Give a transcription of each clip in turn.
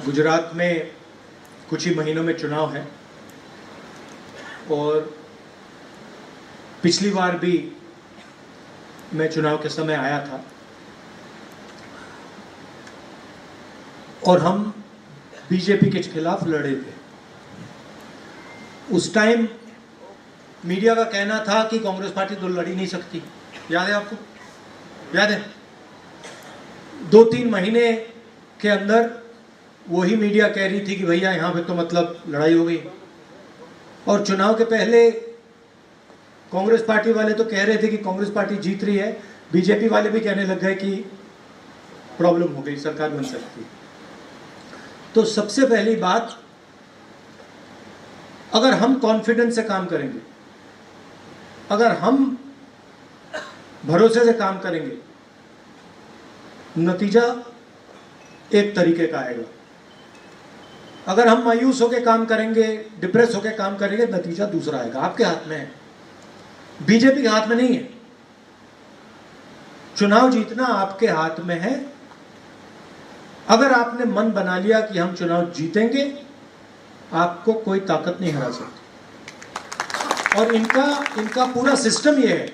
गुजरात में कुछ ही महीनों में चुनाव है और पिछली बार भी मैं चुनाव के समय आया था और हम बीजेपी के खिलाफ लड़े थे। उस टाइम मीडिया का कहना था कि कांग्रेस पार्टी तो लड़ ही नहीं सकती। याद है आपको? याद है? 2-3 महीने के अंदर वही मीडिया कह रही थी कि भैया यहाँ पे तो मतलब लड़ाई हो गई। और चुनाव के पहले कांग्रेस पार्टी वाले तो कह रहे थे कि कांग्रेस पार्टी जीत रही है, बीजेपी वाले भी कहने लग गए कि प्रॉब्लम हो गई, सरकार बन सकती है। तो सबसे पहली बात, अगर हम कॉन्फिडेंस से काम करेंगे, अगर हम भरोसे से काम करेंगे, नतीजा एक तरीके का आएगा। अगर हम मायूस होकर काम करेंगे, डिप्रेस होकर काम करेंगे, नतीजा दूसरा आएगा। आपके हाथ में है, बीजेपी के हाथ में नहीं है। चुनाव जीतना आपके हाथ में है। अगर आपने मन बना लिया कि हम चुनाव जीतेंगे, आपको कोई ताकत नहीं हरा सकती। और इनका पूरा सिस्टम ये है,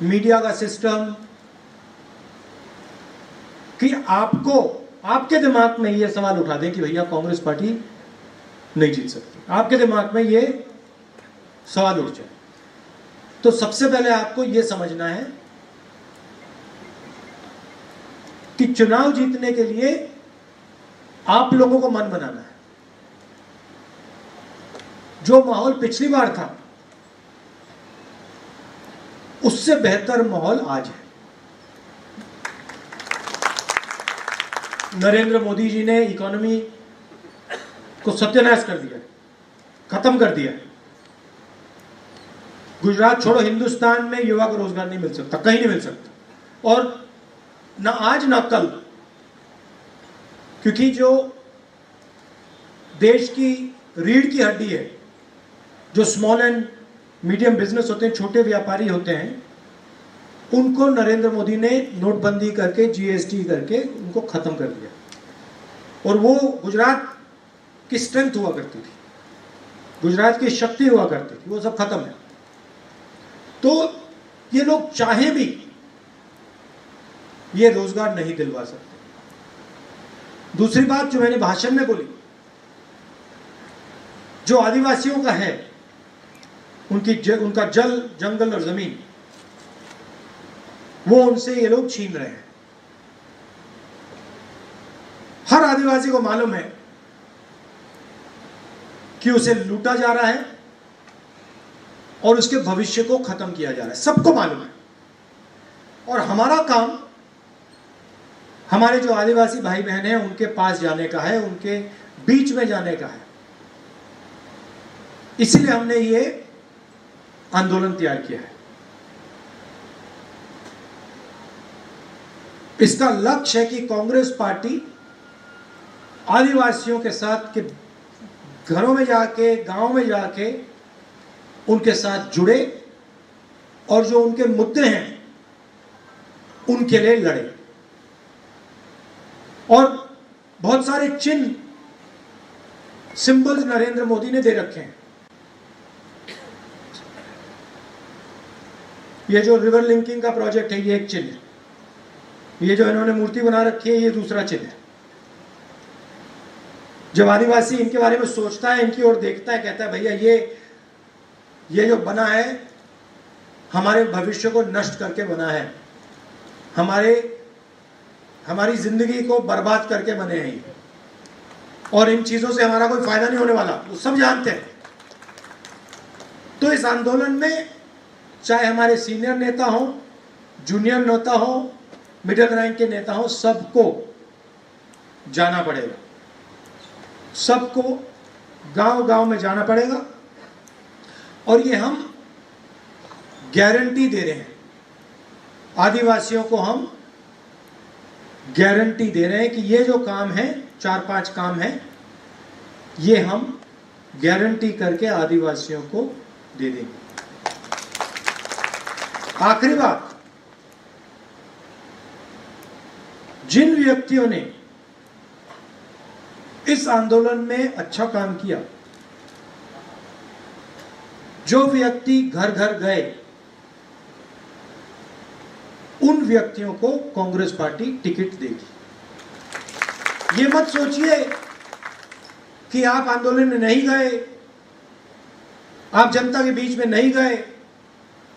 मीडिया का सिस्टम, कि आपके दिमाग में ये सवाल उठा दें कि भैया कांग्रेस पार्टी नहीं जीत सकती। आपके दिमाग में ये सवाल उठ जाए तो सबसे पहले आपको ये समझना है कि चुनाव जीतने के लिए आप लोगों को मन बनाना है। जो माहौल पिछली बार था उससे बेहतर माहौल आज है। नरेंद्र मोदी जी ने इकोनॉमी को सत्यानाश कर दिया, खत्म कर दिया। गुजरात छोड़ो हिंदुस्तान में युवा को रोजगार नहीं मिल सकता, कहीं नहीं मिल सकता, और ना आज ना कल। क्योंकि जो देश की रीढ़ की हड्डी है, जो स्मॉल एंड मीडियम बिजनेस होते हैं, छोटे व्यापारी होते हैं, उनको नरेंद्र मोदी ने नोटबंदी करके, जीएसटी करके उनको खत्म कर दिया। और वो गुजरात की स्ट्रेंथ हुआ करती थी, गुजरात की शक्ति हुआ करती थी, वो सब खत्म है। तो ये लोग चाहे भी ये रोजगार नहीं दिलवा सकते। दूसरी बात जो मैंने भाषण में बोली, जो आदिवासियों का है, उनका जल, जंगल और जमीन, वो उनसे ये लोग छीन रहे हैं। हर आदिवासी को मालूम है कि उसे लूटा जा रहा है और उसके भविष्य को खत्म किया जा रहा है, सबको मालूम है। और हमारा काम, हमारे जो आदिवासी भाई बहन हैं उनके पास जाने का है, उनके बीच में जाने का है। इसीलिए हमने ये आंदोलन तैयार किया है। इसका लक्ष्य है कि कांग्रेस पार्टी आदिवासियों के साथ के घरों में जाके, गांव में जाके उनके साथ जुड़े और जो उनके मुद्दे हैं उनके लिए लड़े। और बहुत सारे चिन्ह, सिंबल्स नरेंद्र मोदी ने दे रखे हैं। ये जो रिवर लिंकिंग का प्रोजेक्ट है, ये एक चिन्ह है। ये जो इन्होंने मूर्ति बना रखी है, ये दूसरा चिन्ह है। जब आदिवासी इनके बारे में सोचता है, इनकी ओर देखता है, कहता है भैया ये जो बना है हमारे भविष्य को नष्ट करके बना है, हमारी जिंदगी को बर्बाद करके बने हैं, और इन चीजों से हमारा कोई फायदा नहीं होने वाला, वो सब जानते हैं। तो इस आंदोलन में चाहे हमारे सीनियर नेता हो, जूनियर नेता हो, मिडिल रैंक के नेता हो, सबको जाना पड़ेगा। सबको गांव-गांव में जाना पड़ेगा। और ये हम गारंटी दे रहे हैं, आदिवासियों को हम गारंटी दे रहे हैं कि ये जो काम है, 4-5 काम है, ये हम गारंटी करके आदिवासियों को दे देंगे। आखिरी बात, जिन व्यक्तियों ने इस आंदोलन में अच्छा काम किया, जो व्यक्ति घर घर गए, उन व्यक्तियों को कांग्रेस पार्टी टिकट देगी। ये मत सोचिए कि आप आंदोलन में नहीं गए, आप जनता के बीच में नहीं गए,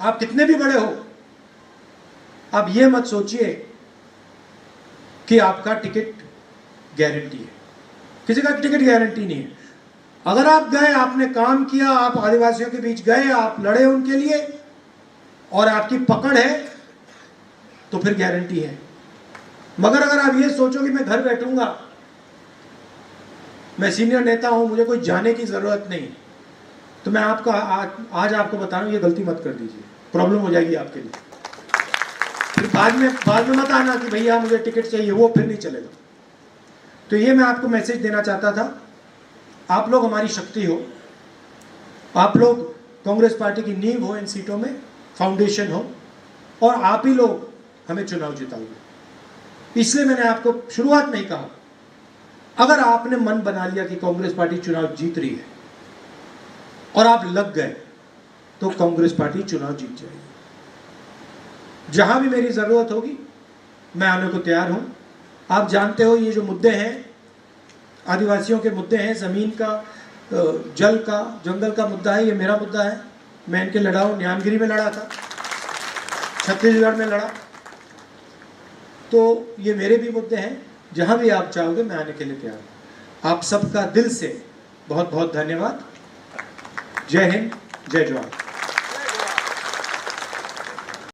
आप कितने भी बड़े हो, आप ये मत सोचिए कि आपका टिकट गारंटी है। किसी का टिकट गारंटी नहीं है। अगर आप गए, आपने काम किया, आप आदिवासियों के बीच गए, आप लड़े उनके लिए और आपकी पकड़ है, तो फिर गारंटी है। मगर अगर आप ये सोचो कि मैं घर बैठूंगा, मैं सीनियर नेता हूं, मुझे कोई जाने की जरूरत नहीं, तो मैं आपका आज आपको बता रहा हूं, ये गलती मत कर दीजिए, प्रॉब्लम हो जाएगी आपके लिए। फिर बाद में मत आना कि भैया मुझे टिकट चाहिए, वो फिर नहीं चलेगा। तो ये मैं आपको मैसेज देना चाहता था। आप लोग हमारी शक्ति हो, आप लोग कांग्रेस पार्टी की नींव हो, इन सीटों में फाउंडेशन हो, और आप ही लोग हमें चुनाव जिताओगे। इसलिए मैंने आपको शुरुआत में ही कहा, अगर आपने मन बना लिया कि कांग्रेस पार्टी चुनाव जीत रही है और आप लग गए, तो कांग्रेस पार्टी चुनाव जीत जाएगी। जहां भी मेरी जरूरत होगी मैं आने को तैयार हूं। आप जानते हो, ये जो मुद्दे हैं, आदिवासियों के मुद्दे हैं, जमीन का, जल का, जंगल का मुद्दा है, ये मेरा मुद्दा है। मैं इनके लड़ा हूं, न्यामगिरी में लड़ा था, छत्तीसगढ़ में लड़ा, तो ये मेरे भी मुद्दे हैं। जहां भी आप चाहोगे मैं आने के लिए तैयार हूं। आप सबका दिल से बहुत बहुत धन्यवाद। जय हिंद, जय जवान।